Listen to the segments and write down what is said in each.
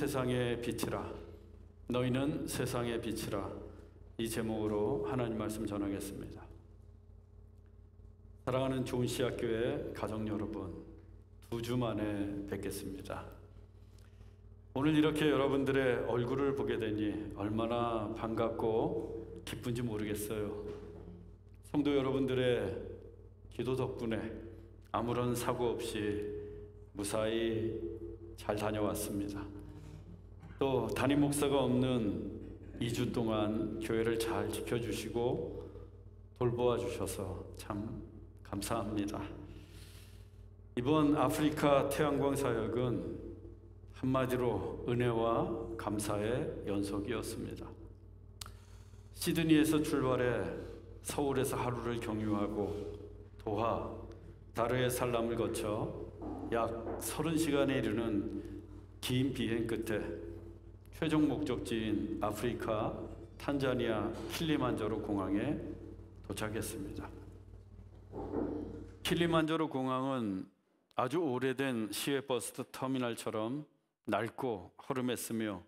세상의 빛이라. 너희는 세상의 빛이라. 이 제목으로 하나님 말씀 전하겠습니다. 사랑하는 좋은시학교의 가족 여러분, 2주 만에 뵙겠습니다. 오늘 이렇게 여러분들의 얼굴을 보게 되니 얼마나 반갑고 기쁜지 모르겠어요. 성도 여러분들의 기도 덕분에 아무런 사고 없이 무사히 잘 다녀왔습니다. 또 담임 목사가 없는 2주 동안 교회를 잘 지켜주시고 돌보아 주셔서 참 감사합니다. 이번 아프리카 태양광 사역은 한마디로 은혜와 감사의 연속이었습니다. 시드니에서 출발해 서울에서 하루를 경유하고 도하, 다르에살람을 거쳐 약 30시간에 이르는 긴 비행 끝에 최종 목적지인 아프리카 탄자니아 킬리만자로 공항에 도착했습니다. 킬리만자로 공항은 아주 오래된 시외버스 터미널처럼 낡고 허름했으며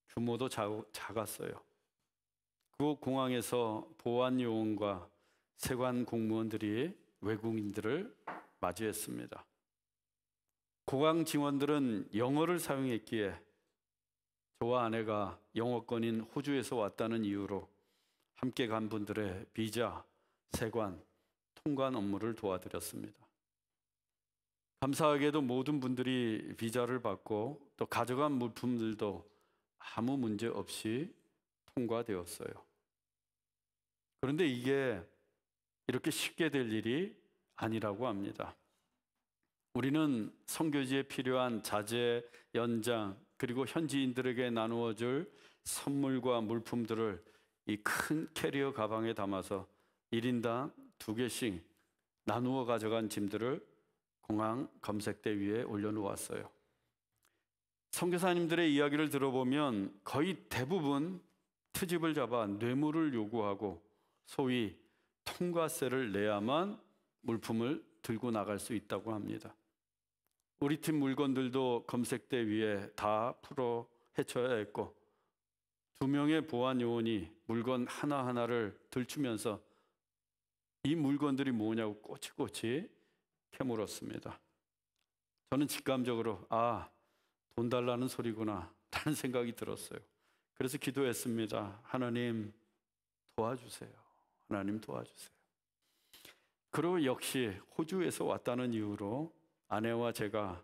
규모도 작았어요. 그 공항에서 보안 요원과 세관 공무원들이 외국인들을 맞이했습니다. 공항 직원들은 영어를 사용했기에 저와 아내가 영어권인 호주에서 왔다는 이유로 함께 간 분들의 비자, 세관, 통관 업무를 도와드렸습니다. 감사하게도 모든 분들이 비자를 받고 또 가져간 물품들도 아무 문제 없이 통과되었어요. 그런데 이게 이렇게 쉽게 될 일이 아니라고 합니다. 우리는 선교지에 필요한 자재, 연장, 그리고 현지인들에게 나누어 줄 선물과 물품들을 이 큰 캐리어 가방에 담아서 1인당 2개씩 나누어 가져간 짐들을 공항 검색대 위에 올려놓았어요. 선교사님들의 이야기를 들어보면 거의 대부분 트집을 잡아 뇌물을 요구하고 소위 통과세를 내야만 물품을 들고 나갈 수 있다고 합니다. 우리 팀 물건들도 검색대 위에 다 풀어 헤쳐야 했고 2명의 보안 요원이 물건 하나하나를 들추면서 이 물건들이 뭐냐고 꼬치꼬치 캐물었습니다. 저는 직감적으로 돈 달라는 소리구나 라는 생각이 들었어요. 그래서 기도했습니다. 하나님 도와주세요. 하나님 도와주세요. 그리고 역시 호주에서 왔다는 이유로 아내와 제가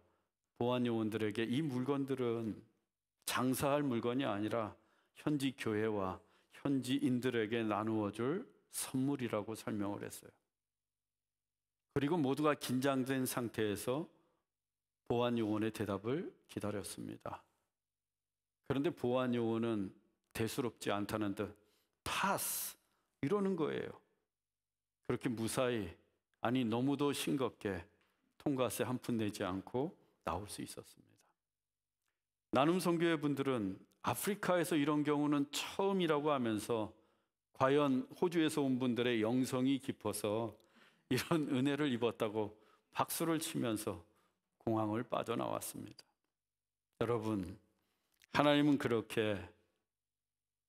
보안 요원들에게 이 물건들은 장사할 물건이 아니라 현지 교회와 현지인들에게 나누어 줄 선물이라고 설명을 했어요. 그리고 모두가 긴장된 상태에서 보안 요원의 대답을 기다렸습니다. 그런데 보안 요원은 대수롭지 않다는 듯 파스 이러는 거예요. 그렇게 무사히, 아니 너무도 싱겁게 통과세 한 푼 내지 않고 나올 수 있었습니다. 나눔 선교회 분들은 아프리카에서 이런 경우는 처음이라고 하면서 과연 호주에서 온 분들의 영성이 깊어서 이런 은혜를 입었다고 박수를 치면서 공항을 빠져나왔습니다. 여러분, 하나님은 그렇게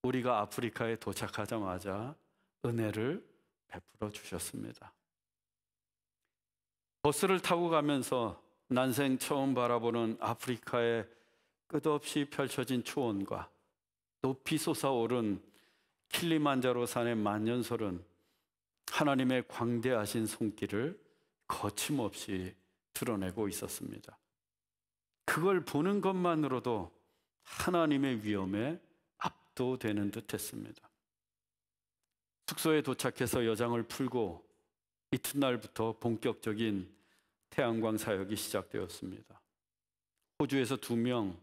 우리가 아프리카에 도착하자마자 은혜를 베풀어 주셨습니다. 버스를 타고 가면서 난생 처음 바라보는 아프리카의 끝없이 펼쳐진 초원과 높이 솟아오른 킬리만자로 산의 만년설은 하나님의 광대하신 손길을 거침없이 드러내고 있었습니다. 그걸 보는 것만으로도 하나님의 위엄에 압도되는 듯 했습니다. 숙소에 도착해서 여장을 풀고 이튿날부터 본격적인 태양광 사역이 시작되었습니다. 호주에서 2명,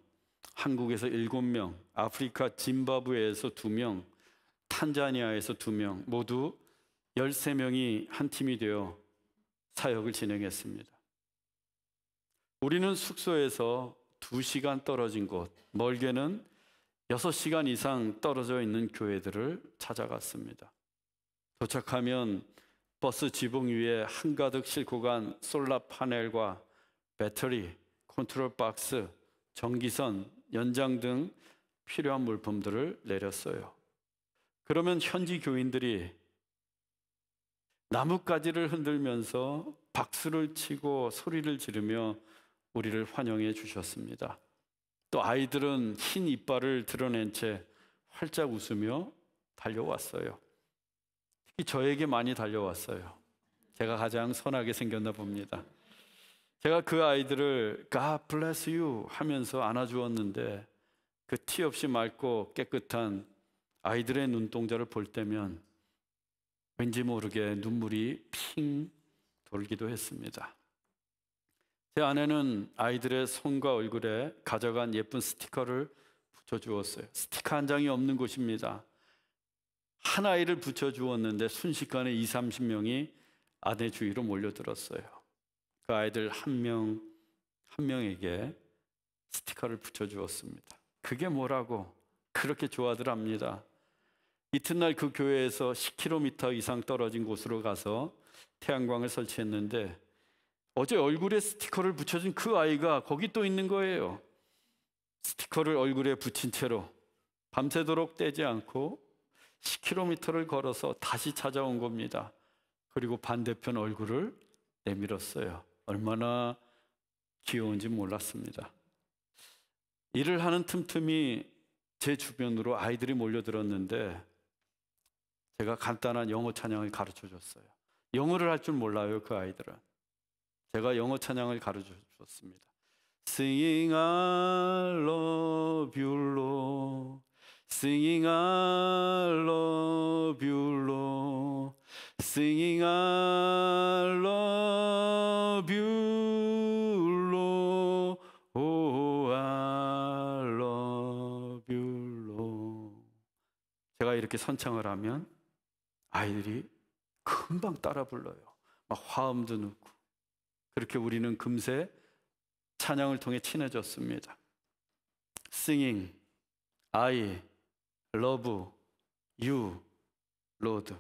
한국에서 7명, 아프리카 짐바브웨에서 2명, 탄자니아에서 2명, 모두 13명이 한 팀이 되어 사역을 진행했습니다. 우리는 숙소에서 2시간 떨어진 곳, 멀게는 6시간 이상 떨어져 있는 교회들을 찾아갔습니다. 도착하면 버스 지붕 위에 한가득 싣고 간 솔라 파넬과 배터리, 컨트롤 박스, 전기선, 연장 등 필요한 물품들을 내렸어요. 그러면 현지 교인들이 나뭇가지를 흔들면서 박수를 치고 소리를 지르며 우리를 환영해 주셨습니다. 또 아이들은 흰 이빨을 드러낸 채 활짝 웃으며 달려왔어요. 특히 저에게 많이 달려왔어요. 제가 가장 선하게 생겼나 봅니다. 제가 그 아이들을 God bless you 하면서 안아주었는데 그 티 없이 맑고 깨끗한 아이들의 눈동자를 볼 때면 왠지 모르게 눈물이 핑 돌기도 했습니다. 제 아내는 아이들의 손과 얼굴에 가져간 예쁜 스티커를 붙여주었어요. 스티커 한 장이 없는 곳입니다. 한 아이를 붙여주었는데 순식간에 20-30명이 아내 주위로 몰려들었어요. 그 아이들 한 명에게 스티커를 붙여주었습니다. 그게 뭐라고 그렇게 좋아들 합니다. 이튿날 그 교회에서 10km 이상 떨어진 곳으로 가서 태양광을 설치했는데 어제 얼굴에 스티커를 붙여준 그 아이가 거기 또 있는 거예요. 스티커를 얼굴에 붙인 채로 밤새도록 떼지 않고 10km를 걸어서 다시 찾아온 겁니다. 그리고 반대편 얼굴을 내밀었어요. 얼마나 귀여운지 몰랐습니다. 일을 하는 틈틈이 제 주변으로 아이들이 몰려들었는데 제가 간단한 영어 찬양을 가르쳐 줬어요. 영어를 할 줄 몰라요, 그 아이들은. 제가 영어 찬양을 가르쳐 줬습니다. Singing I love you, Lord. Singing I love you, Lord. Singing I love you, Lord. Oh, I love you, Lord. 제가 이렇게 선창을 하면 아이들이 금방 따라 불러요. 막 화음도 넣고. 그렇게 우리는 금세 찬양을 통해 친해졌습니다. Singing, I love you, Lord.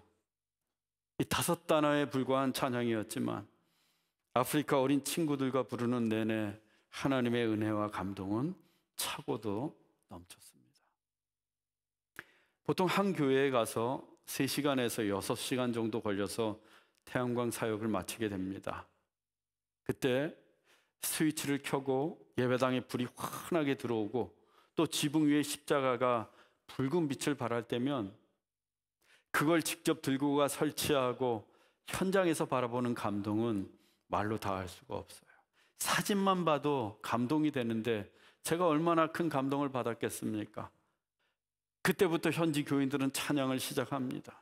이 5단어에 불과한 찬양이었지만 아프리카 어린 친구들과 부르는 내내 하나님의 은혜와 감동은 차고도 넘쳤습니다. 보통 한 교회에 가서 3시간에서 6시간 정도 걸려서 태양광 사역을 마치게 됩니다. 그때 스위치를 켜고 예배당에 불이 환하게 들어오고 또 지붕 위에 십자가가 붉은 빛을 발할 때면 그걸 직접 들고 가 설치하고 현장에서 바라보는 감동은 말로 다 할 수가 없어요. 사진만 봐도 감동이 되는데 제가 얼마나 큰 감동을 받았겠습니까? 그때부터 현지 교인들은 찬양을 시작합니다.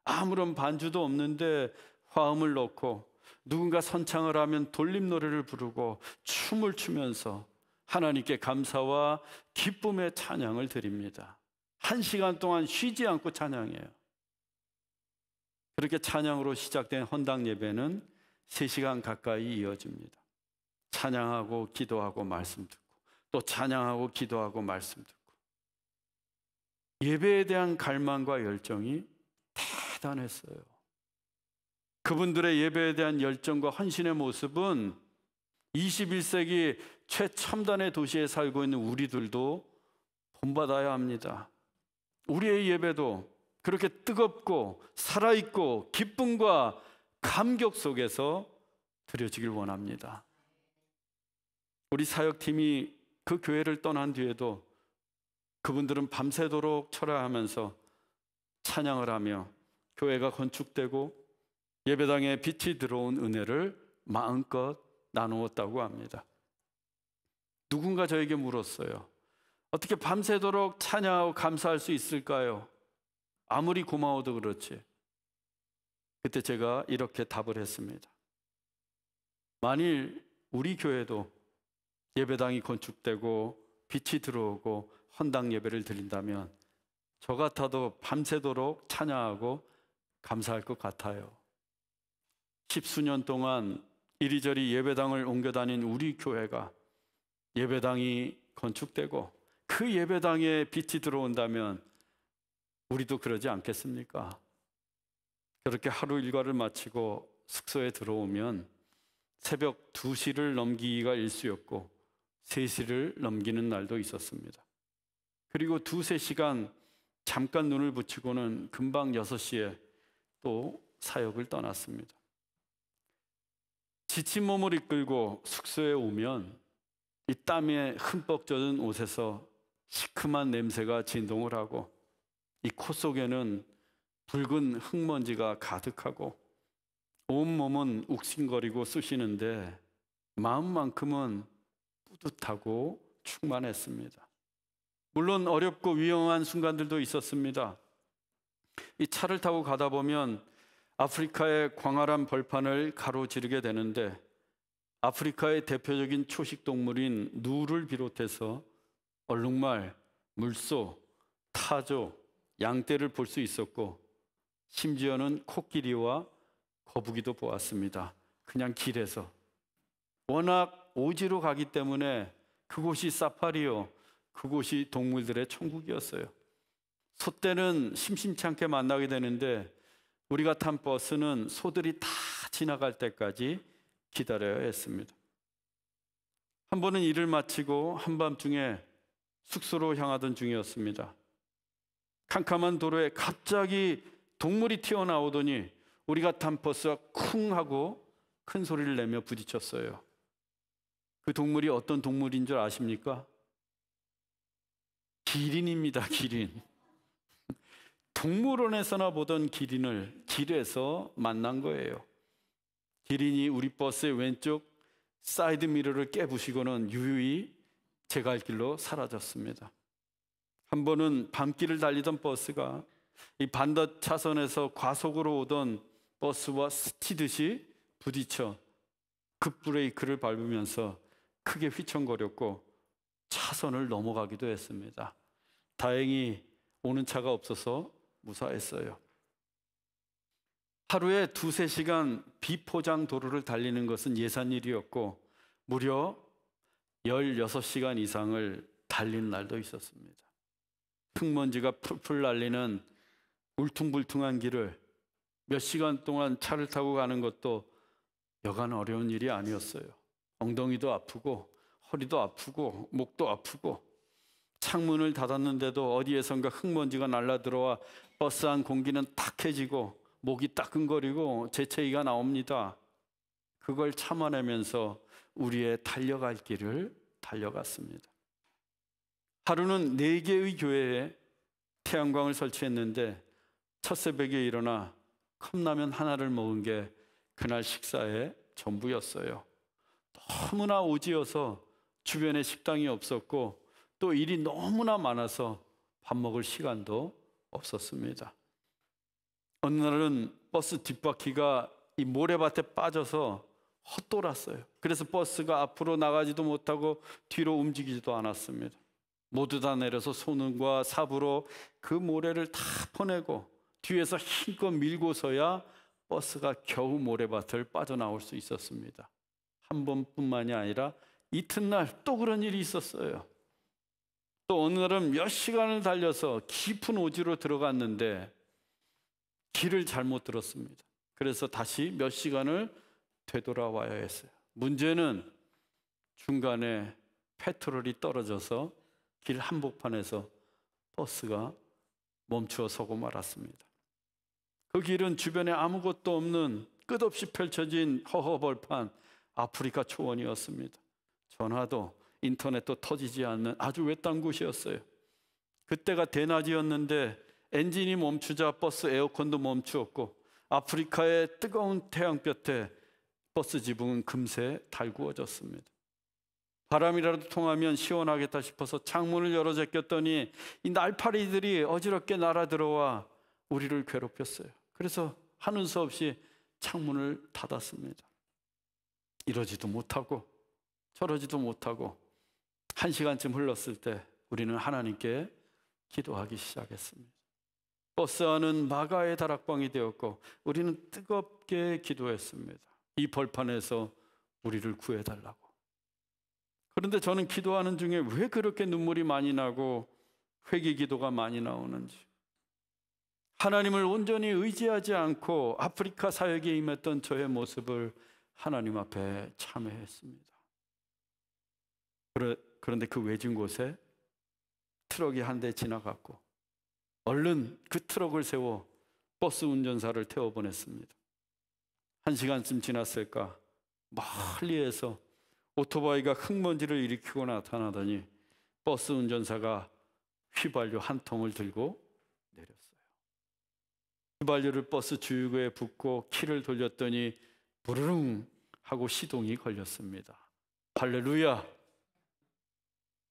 아무런 반주도 없는데 화음을 넣고 누군가 선창을 하면 돌림 노래를 부르고 춤을 추면서 하나님께 감사와 기쁨의 찬양을 드립니다. 1시간 동안 쉬지 않고 찬양해요. 그렇게 찬양으로 시작된 헌당 예배는 3시간 가까이 이어집니다. 찬양하고 기도하고 말씀 듣고 또 찬양하고 기도하고 말씀 듣고 예배에 대한 갈망과 열정이 대단했어요. 그분들의 예배에 대한 열정과 헌신의 모습은 21세기 최첨단의 도시에 살고 있는 우리들도 본받아야 합니다. 우리의 예배도 그렇게 뜨겁고 살아있고 기쁨과 감격 속에서 드려지길 원합니다. 우리 사역팀이 그 교회를 떠난 뒤에도 그분들은 밤새도록 철야하면서 찬양을 하며 교회가 건축되고 예배당에 빛이 들어온 은혜를 마음껏 나누었다고 합니다. 누군가 저에게 물었어요. 어떻게 밤새도록 찬양하고 감사할 수 있을까요? 아무리 고마워도 그렇지. 그때 제가 이렇게 답을 했습니다. 만일 우리 교회도 예배당이 건축되고 빛이 들어오고 헌당 예배를 드린다면 저 같아도 밤새도록 찬양하고 감사할 것 같아요. 10수년 동안 이리저리 예배당을 옮겨 다닌 우리 교회가 예배당이 건축되고 그 예배당에 빛이 들어온다면 우리도 그러지 않겠습니까? 그렇게 하루 일과를 마치고 숙소에 들어오면 새벽 2시를 넘기기가 일쑤였고 3시를 넘기는 날도 있었습니다. 그리고 2-3시간 잠깐 눈을 붙이고는 금방 6시에 또 사역을 떠났습니다. 지친 몸을 이끌고 숙소에 오면 이 땀에 흠뻑 젖은 옷에서 시큼한 냄새가 진동을 하고 이 코 속에는 붉은 흙먼지가 가득하고 온몸은 욱신거리고 쑤시는데 마음만큼은 뿌듯하고 충만했습니다. 물론 어렵고 위험한 순간들도 있었습니다. 이 차를 타고 가다 보면 아프리카의 광활한 벌판을 가로지르게 되는데 아프리카의 대표적인 초식 동물인 누를 비롯해서 얼룩말, 물소, 타조, 양떼를 볼 수 있었고 심지어는 코끼리와 거북이도 보았습니다. 그냥 길에서. 워낙 오지로 가기 때문에 그곳이 사파리요, 그곳이 동물들의 천국이었어요. 소떼는 심심치 않게 만나게 되는데 우리가 탄 버스는 소들이 다 지나갈 때까지 기다려야 했습니다. 한 번은 일을 마치고 한밤중에 숙소로 향하던 중이었습니다. 캄캄한 도로에 갑자기 동물이 튀어나오더니 우리가 탄 버스가 쿵 하고 큰 소리를 내며 부딪혔어요. 그 동물이 어떤 동물인 줄 아십니까? 기린입니다. 기린. 동물원에서나 보던 기린을 길에서 만난 거예요. 기린이 우리 버스의 왼쪽 사이드 미러를 깨부시고는 유유히 제 갈 길로 사라졌습니다. 한 번은 밤길을 달리던 버스가 이 반대 차선에서 과속으로 오던 버스와 스치듯이 부딪혀 급브레이크를 밟으면서 크게 휘청거렸고 차선을 넘어가기도 했습니다. 다행히 오는 차가 없어서 무사했어요. 하루에 2-3시간 비포장 도로를 달리는 것은 예산일이었고 무려 16시간 이상을 달린 날도 있었습니다. 흙먼지가 풀풀 날리는 울퉁불퉁한 길을 몇 시간 동안 차를 타고 가는 것도 여간 어려운 일이 아니었어요. 엉덩이도 아프고 허리도 아프고 목도 아프고 창문을 닫았는데도 어디에선가 흙먼지가 날아들어와 버스 안 공기는 탁해지고 목이 따끔거리고 재채기가 나옵니다. 그걸 참아내면서 우리의 달려갈 길을 달려갔습니다. 하루는 4개의 교회에 태양광을 설치했는데 첫 새벽에 일어나 컵라면 하나를 먹은 게 그날 식사의 전부였어요. 너무나 오지여서 주변에 식당이 없었고 또 일이 너무나 많아서 밥 먹을 시간도 없었습니다. 어느 날은 버스 뒷바퀴가 이 모래밭에 빠져서 헛돌았어요. 그래서 버스가 앞으로 나가지도 못하고 뒤로 움직이지도 않았습니다. 모두 다 내려서 손과 삽으로 그 모래를 다 퍼내고 뒤에서 힘껏 밀고서야 버스가 겨우 모래밭을 빠져나올 수 있었습니다. 한 번뿐만이 아니라 이튿날 또 그런 일이 있었어요. 또 어느 날은 몇 시간을 달려서 깊은 오지로 들어갔는데 길을 잘못 들었습니다. 그래서 다시 몇 시간을 되돌아와야 했어요. 문제는 중간에 페트롤이 떨어져서 길 한복판에서 버스가 멈추어 서고 말았습니다. 그 길은 주변에 아무것도 없는 끝없이 펼쳐진 허허벌판 아프리카 초원이었습니다. 전화도 인터넷도 터지지 않는 아주 외딴 곳이었어요. 그때가 대낮이었는데 엔진이 멈추자 버스 에어컨도 멈추었고 아프리카의 뜨거운 태양볕에 버스 지붕은 금세 달구어졌습니다. 바람이라도 통하면 시원하겠다 싶어서 창문을 열어 제꼈더니 이 날파리들이 어지럽게 날아들어와 우리를 괴롭혔어요. 그래서 하는 수 없이 창문을 닫았습니다. 이러지도 못하고 저러지도 못하고 1시간쯤 흘렀을 때 우리는 하나님께 기도하기 시작했습니다. 버스 안은 마가의 다락방이 되었고 우리는 뜨겁게 기도했습니다. 이 벌판에서 우리를 구해달라고. 그런데 저는 기도하는 중에 왜 그렇게 눈물이 많이 나고 회개 기도가 많이 나오는지, 하나님을 온전히 의지하지 않고 아프리카 사역에 임했던 저의 모습을 하나님 앞에 참회했습니다. 그런데 그 외진 곳에 트럭이 한 대 지나갔고 얼른 그 트럭을 세워 버스 운전사를 태워보냈습니다. 1시간쯤 지났을까 멀리에서 오토바이가 흙먼지를 일으키고 나타나더니 버스 운전사가 휘발유 한 통을 들고 내렸어요. 휘발유를 버스 주유구에 붓고 키를 돌렸더니 부르릉 하고 시동이 걸렸습니다. 할렐루야!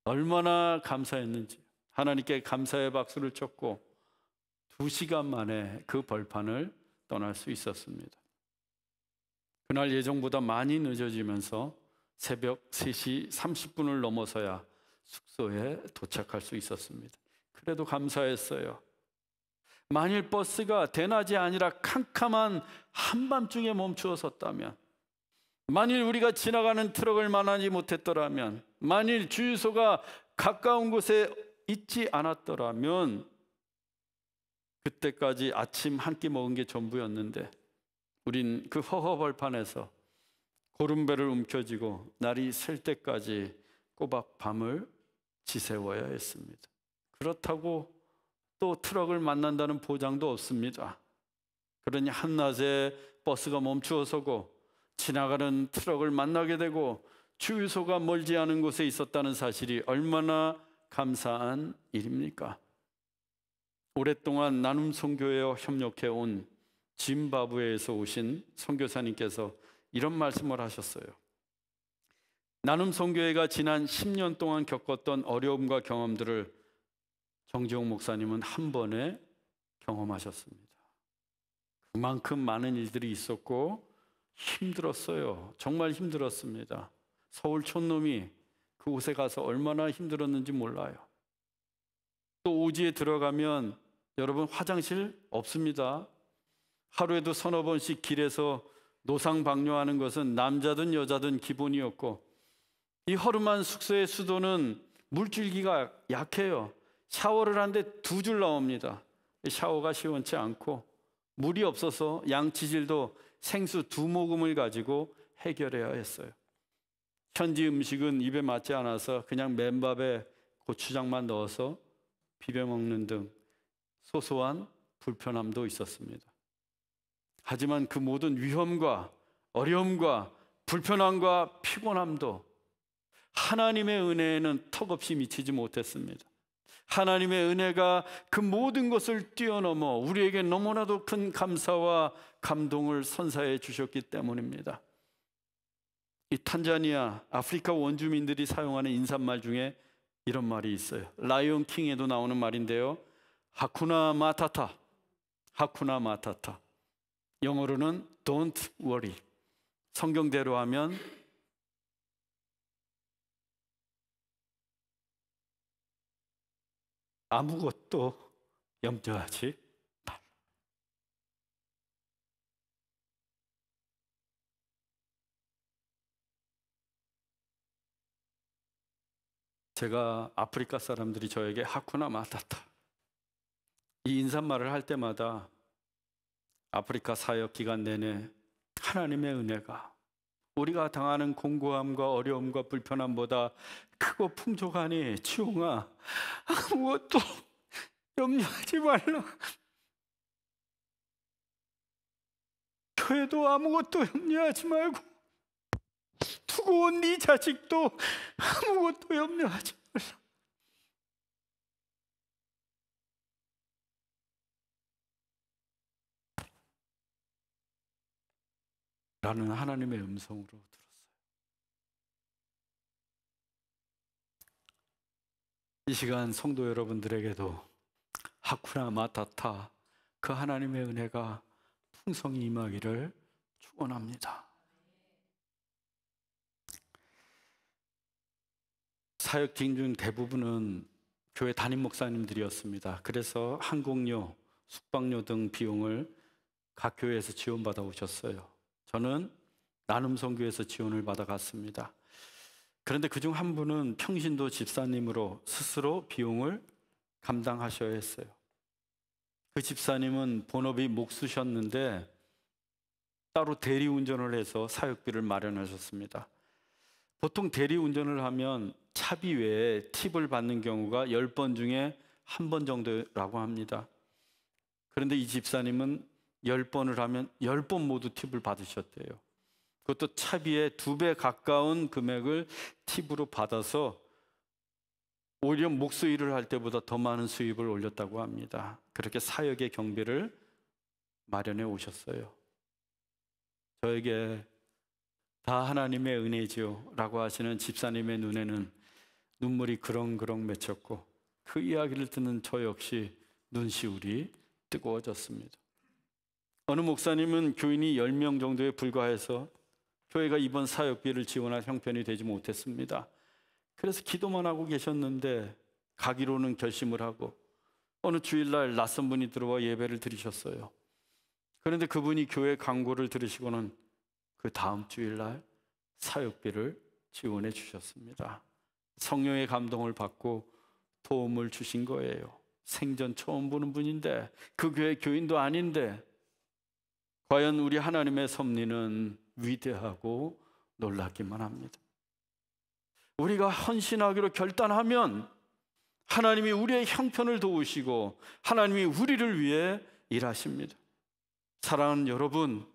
얼마나 감사했는지 하나님께 감사의 박수를 쳤고 2시간 만에 그 벌판을 떠날 수 있었습니다. 그날 예정보다 많이 늦어지면서 새벽 3시 30분을 넘어서야 숙소에 도착할 수 있었습니다. 그래도 감사했어요. 만일 버스가 대낮이 아니라 캄캄한 한밤중에 멈추어 섰다면, 만일 우리가 지나가는 트럭을 만나지 못했더라면, 만일 주유소가 가까운 곳에 있지 않았더라면 그때까지 아침 한 끼 먹은 게 전부였는데 우린 그 허허벌판에서 고름배를 움켜쥐고 날이 셀 때까지 꼬박 밤을 지새워야 했습니다. 그렇다고 또 트럭을 만난다는 보장도 없습니다. 그러니 한낮에 버스가 멈추어 서고 지나가는 트럭을 만나게 되고 주유소가 멀지 않은 곳에 있었다는 사실이 얼마나 감사한 일입니까? 오랫동안 나눔 선교회와 협력해 온 짐바브웨에서 오신 선교사님께서 이런 말씀을 하셨어요. 나눔 선교회가 지난 10년 동안 겪었던 어려움과 경험들을 정지용 목사님은 한 번에 경험하셨습니다. 그만큼 많은 일들이 있었고 힘들었어요. 정말 힘들었습니다. 서울 촌놈이 그곳에 가서 얼마나 힘들었는지 몰라요. 또 오지에 들어가면 여러분 화장실 없습니다. 하루에도 서너 번씩 길에서 노상방뇨하는 것은 남자든 여자든 기본이었고, 이 허름한 숙소의 수도는 물줄기가 약해요. 샤워를 하는데 2줄 나옵니다. 샤워가 시원치 않고 물이 없어서 양치질도 생수 2모금을 가지고 해결해야 했어요. 현지 음식은 입에 맞지 않아서 그냥 맨밥에 고추장만 넣어서 비벼 먹는 등 소소한 불편함도 있었습니다. 하지만 그 모든 위험과 어려움과 불편함과 피곤함도 하나님의 은혜에는 턱없이 미치지 못했습니다. 하나님의 은혜가 그 모든 것을 뛰어넘어 우리에게 너무나도 큰 감사와 감동을 선사해 주셨기 때문입니다. 이 탄자니아, 아프리카 원주민들이 사용하는 인사말 중에 이런 말이 있어요. 라이온 킹에도 나오는 말인데요. 하쿠나 마타타, 하쿠나 마타타. 영어로는 Don't worry. 성경대로 하면 아무것도 염려하지 말. 제가 아프리카 사람들이 저에게 하쿠나 마타타 이 인사말을 할 때마다 아프리카 사역 기간 내내 하나님의 은혜가 우리가 당하는 공고함과 어려움과 불편함보다 크고 풍족하니 지용아 아무것도 염려하지 말라. 교회도 아무것도 염려하지 말고 두고 온 네 자식도 아무것도 염려하지 말라. 라는 하나님의 음성으로 들었어요. 이 시간 성도 여러분들에게도 하쿠나 마타타 그 하나님의 은혜가 풍성히 임하기를 축원합니다. 사역팀 중 대부분은 교회 담임 목사님들이었습니다. 그래서 항공료, 숙박료 등 비용을 각 교회에서 지원받아 오셨어요. 저는 나눔 선교에서 지원을 받아갔습니다. 그런데 그중 한 분은 평신도 집사님으로 스스로 비용을 감당하셔야 했어요. 그 집사님은 본업이 목수셨는데 따로 대리운전을 해서 사역비를 마련하셨습니다. 보통 대리 운전을 하면 차비 외에 팁을 받는 경우가 10번 중에 1번 정도라고 합니다. 그런데 이 집사님은 10번을 하면 10번 모두 팁을 받으셨대요. 그것도 차비의 2배 가까운 금액을 팁으로 받아서 오히려 목수 일을 할 때보다 더 많은 수입을 올렸다고 합니다. 그렇게 사역의 경비를 마련해 오셨어요. 저에게 다 하나님의 은혜지요 라고 하시는 집사님의 눈에는 눈물이 그렁그렁 맺혔고, 그 이야기를 듣는 저 역시 눈시울이 뜨거워졌습니다. 어느 목사님은 교인이 10명 정도에 불과해서 교회가 이번 사역비를 지원할 형편이 되지 못했습니다. 그래서 기도만 하고 계셨는데 가기로는 결심을 하고 어느 주일날 낯선 분이 들어와 예배를 드리셨어요. 그런데 그분이 교회 광고를 들으시고는 그 다음 주일날 사역비를 지원해 주셨습니다. 성령의 감동을 받고 도움을 주신 거예요. 생전 처음 보는 분인데, 그 교회 교인도 아닌데, 과연 우리 하나님의 섭리는 위대하고 놀랍기만 합니다. 우리가 헌신하기로 결단하면 하나님이 우리의 형편을 도우시고 하나님이 우리를 위해 일하십니다. 사랑하는 여러분,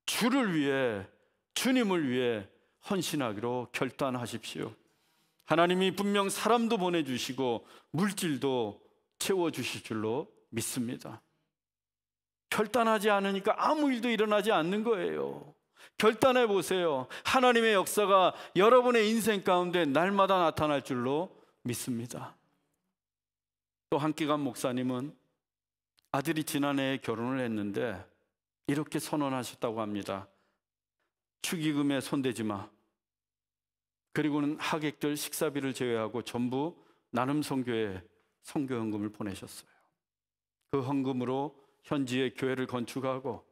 주를 위해, 주님을 위해 헌신하기로 결단하십시오. 하나님이 분명 사람도 보내주시고 물질도 채워주실 줄로 믿습니다. 결단하지 않으니까 아무 일도 일어나지 않는 거예요. 결단해 보세요. 하나님의 역사가 여러분의 인생 가운데 날마다 나타날 줄로 믿습니다. 또 한기관 목사님은 아들이 지난해에 결혼을 했는데 이렇게 선언하셨다고 합니다. 축의금에 손대지 마. 그리고는 하객들 식사비를 제외하고 전부 나눔선교에 선교헌금을 보내셨어요. 그 헌금으로 현지의 교회를 건축하고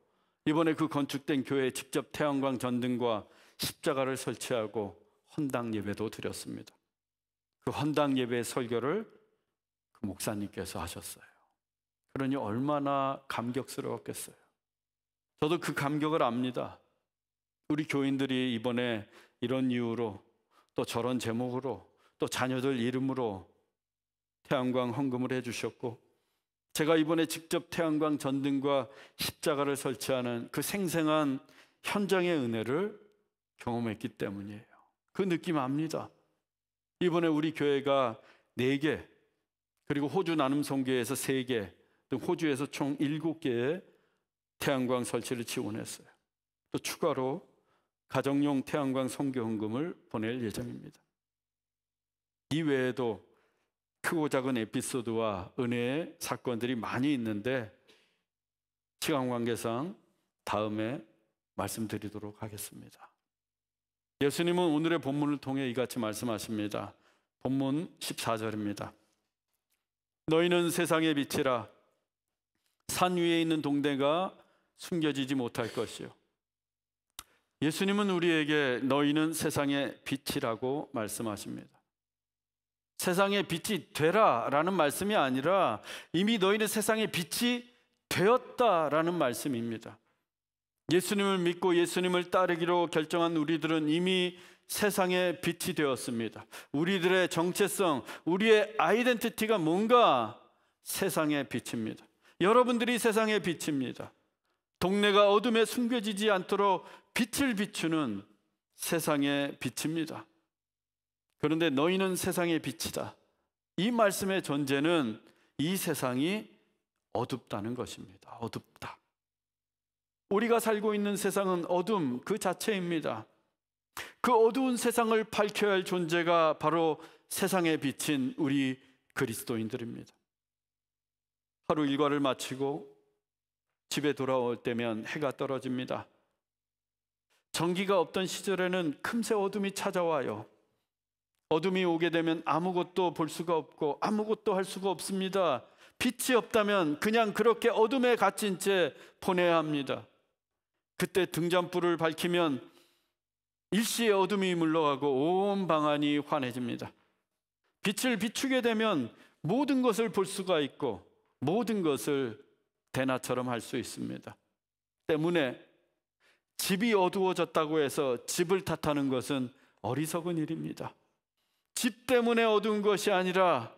이번에 그 건축된 교회에 직접 태양광 전등과 십자가를 설치하고 헌당 예배도 드렸습니다. 그 헌당 예배의 설교를 그 목사님께서 하셨어요. 그러니 얼마나 감격스러웠겠어요. 저도 그 감격을 압니다. 우리 교인들이 이번에 이런 이유로 또 저런 제목으로 또 자녀들 이름으로 태양광 헌금을 해주셨고, 제가 이번에 직접 태양광 전등과 십자가를 설치하는 그 생생한 현장의 은혜를 경험했기 때문이에요. 그 느낌 압니다. 이번에 우리 교회가 4개, 그리고 호주 나눔선교회에서 3개, 또 호주에서 총 7개의 태양광 설치를 지원했어요. 또 추가로 가정용 태양광 선교 헌금을 보낼 예정입니다. 이 외에도 크고 작은 에피소드와 은혜의 사건들이 많이 있는데 시간 관계상 다음에 말씀드리도록 하겠습니다. 예수님은 오늘의 본문을 통해 이같이 말씀하십니다. 본문 14절입니다. 너희는 세상의 빛이라. 산 위에 있는 동대가 숨겨지지 못할 것이요. 예수님은 우리에게 너희는 세상의 빛이라고 말씀하십니다. 세상의 빛이 되라라는 말씀이 아니라 이미 너희는 세상의 빛이 되었다라는 말씀입니다. 예수님을 믿고 예수님을 따르기로 결정한 우리들은 이미 세상의 빛이 되었습니다. 우리들의 정체성, 우리의 아이덴티티가 뭔가 세상의 빛입니다. 여러분들이 세상의 빛입니다. 동네가 어둠에 숨겨지지 않도록 빛을 비추는 세상의 빛입니다. 그런데 너희는 세상의 빛이다. 이 말씀의 전제는 이 세상이 어둡다는 것입니다. 어둡다. 우리가 살고 있는 세상은 어둠 그 자체입니다. 그 어두운 세상을 밝혀야 할 존재가 바로 세상에 비친 우리 그리스도인들입니다. 하루 일과를 마치고 집에 돌아올 때면 해가 떨어집니다. 전기가 없던 시절에는 금세 어둠이 찾아와요. 어둠이 오게 되면 아무것도 볼 수가 없고 아무것도 할 수가 없습니다. 빛이 없다면 그냥 그렇게 어둠에 갇힌 채 보내야 합니다. 그때 등잔불을 밝히면 일시에 어둠이 물러가고 온 방안이 환해집니다. 빛을 비추게 되면 모든 것을 볼 수가 있고 모든 것을 대낮처럼 할 수 있습니다. 때문에 집이 어두워졌다고 해서 집을 탓하는 것은 어리석은 일입니다. 집 때문에 어두운 것이 아니라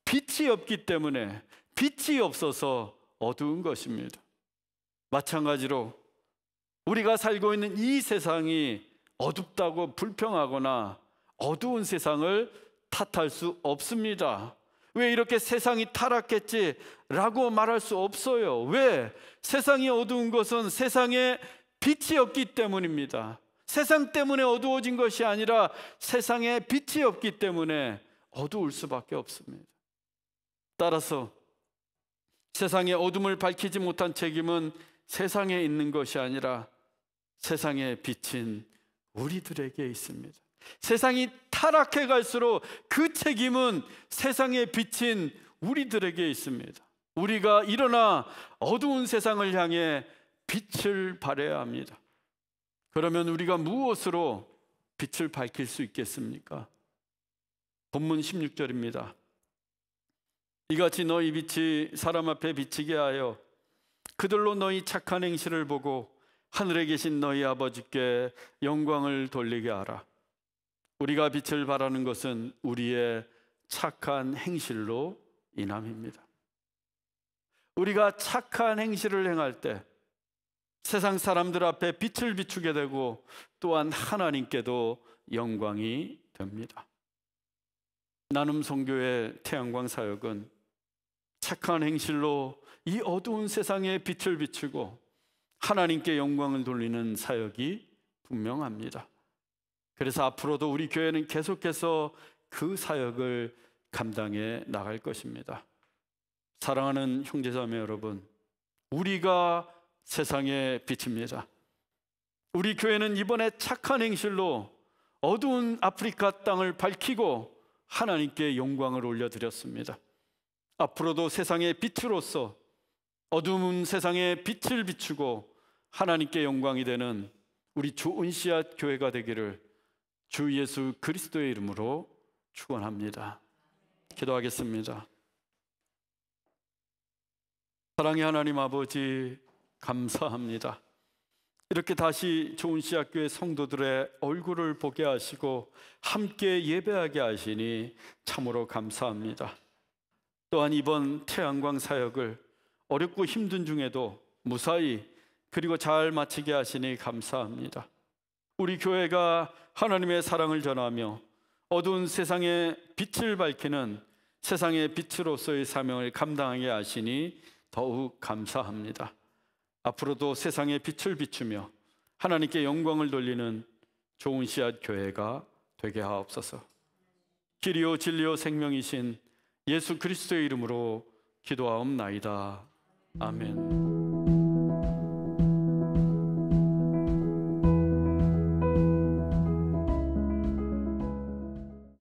빛이 없기 때문에, 빛이 없어서 어두운 것입니다. 마찬가지로 우리가 살고 있는 이 세상이 어둡다고 불평하거나 어두운 세상을 탓할 수 없습니다. 왜 이렇게 세상이 타락했지? 라고 말할 수 없어요. 왜? 세상이 어두운 것은 세상에 빛이 없기 때문입니다. 세상 때문에 어두워진 것이 아니라 세상에 빛이 없기 때문에 어두울 수밖에 없습니다. 따라서 세상의 어둠을 밝히지 못한 책임은 세상에 있는 것이 아니라 세상에 비친 우리들에게 있습니다. 세상이 타락해 갈수록 그 책임은 세상에 비친 우리들에게 있습니다. 우리가 일어나 어두운 세상을 향해 빛을 발해야 합니다. 그러면 우리가 무엇으로 빛을 밝힐 수 있겠습니까? 본문 16절입니다. 이같이 너희 빛이 사람 앞에 비치게 하여 그들로 너희 착한 행실을 보고 하늘에 계신 너희 아버지께 영광을 돌리게 하라. 우리가 빛을 발하는 것은 우리의 착한 행실로 인함입니다. 우리가 착한 행실을 행할 때 세상 사람들 앞에 빛을 비추게 되고 또한 하나님께도 영광이 됩니다. 나눔 선교의 태양광 사역은 착한 행실로 이 어두운 세상에 빛을 비추고 하나님께 영광을 돌리는 사역이 분명합니다. 그래서 앞으로도 우리 교회는 계속해서 그 사역을 감당해 나갈 것입니다. 사랑하는 형제자매 여러분, 우리가 세상의 빛입니다. 우리 교회는 이번에 착한 행실로 어두운 아프리카 땅을 밝히고 하나님께 영광을 올려드렸습니다. 앞으로도 세상의 빛으로서 어두운 세상에 빛을 비추고 하나님께 영광이 되는 우리 좋은 씨앗 교회가 되기를 주 예수 그리스도의 이름으로 축원합니다. 기도하겠습니다. 사랑의 하나님 아버지, 감사합니다. 이렇게 다시 좋은 씨앗 교회 성도들의 얼굴을 보게 하시고 함께 예배하게 하시니 참으로 감사합니다. 또한 이번 태양광 사역을 어렵고 힘든 중에도 무사히 그리고 잘 마치게 하시니 감사합니다. 우리 교회가 하나님의 사랑을 전하며 어두운 세상에 빛을 밝히는 세상의 빛으로서의 사명을 감당하게 하시니 더욱 감사합니다. 앞으로도 세상에 빛을 비추며 하나님께 영광을 돌리는 좋은 씨앗 교회가 되게 하옵소서. 길이요 진리요 생명이신 예수 그리스도의 이름으로 기도하옵나이다. 아멘.